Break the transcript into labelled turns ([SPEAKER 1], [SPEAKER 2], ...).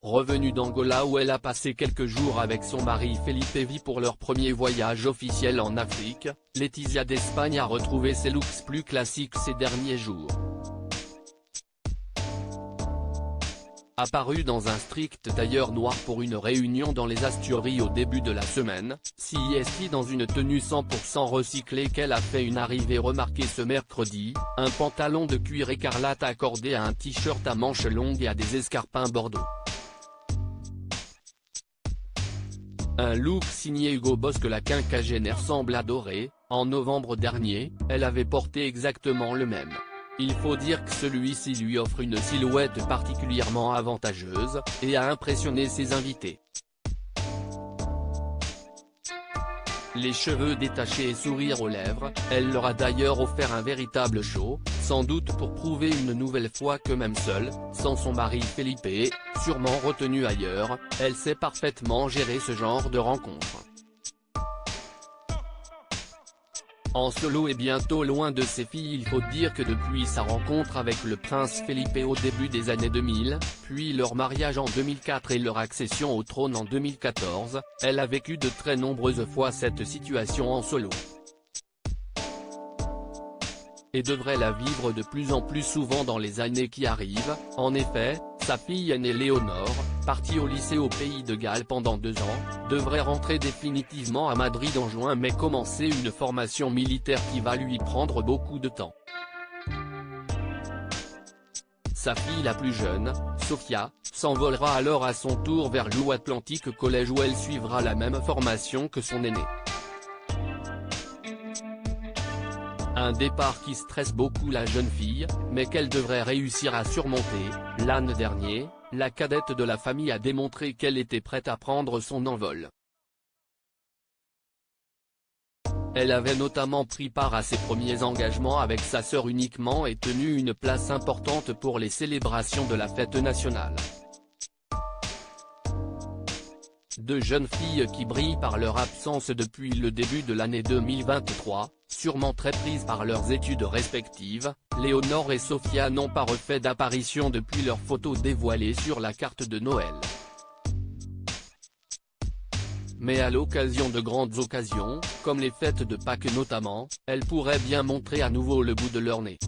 [SPEAKER 1] Revenue d'Angola où elle a passé quelques jours avec son mari Felipe V pour leur premier voyage officiel en Afrique, Laetitia d'Espagne a retrouvé ses looks plus classiques ces derniers jours. Apparue dans un strict tailleur noir pour une réunion dans les Asturies au début de la semaine, c'est dans une tenue 100% recyclée qu'elle a fait une arrivée remarquée ce mercredi, un pantalon de cuir écarlate accordé à un t-shirt à manches longues et à des escarpins bordeaux. Un look signé Hugo Boss que la quinquagénaire semble adorer. En novembre dernier, elle avait porté exactement le même. Il faut dire que celui-ci lui offre une silhouette particulièrement avantageuse, et a impressionné ses invités. Les cheveux détachés et sourire aux lèvres, elle leur a d'ailleurs offert un véritable show, sans doute pour prouver une nouvelle fois que même seule, sans son mari Felipe, sûrement retenu ailleurs, elle sait parfaitement gérer ce genre de rencontre. En solo et bientôt loin de ses filles, il faut dire que depuis sa rencontre avec le prince Felipe au début des années 2000, puis leur mariage en 2004 et leur accession au trône en 2014, elle a vécu de très nombreuses fois cette situation en solo. Et devrait la vivre de plus en plus souvent dans les années qui arrivent. En effet, sa fille aînée Léonore, partie au lycée au Pays de Galles pendant 2 ans, devrait rentrer définitivement à Madrid en juin mais commencer une formation militaire qui va lui prendre beaucoup de temps. Sa fille la plus jeune, Sofia, s'envolera alors à son tour vers l'Atlantic College où elle suivra la même formation que son aîné. Un départ qui stresse beaucoup la jeune fille, mais qu'elle devrait réussir à surmonter. L'an dernier, la cadette de la famille a démontré qu'elle était prête à prendre son envol. Elle avait notamment pris part à ses premiers engagements avec sa sœur uniquement et tenu une place importante pour les célébrations de la fête nationale. Deux jeunes filles qui brillent par leur absence depuis le début de l'année 2023, sûrement très prises par leurs études respectives, Léonore et Sofia n'ont pas refait d'apparition depuis leurs photos dévoilées sur la carte de Noël. Mais à l'occasion de grandes occasions, comme les fêtes de Pâques notamment, elles pourraient bien montrer à nouveau le bout de leur nez.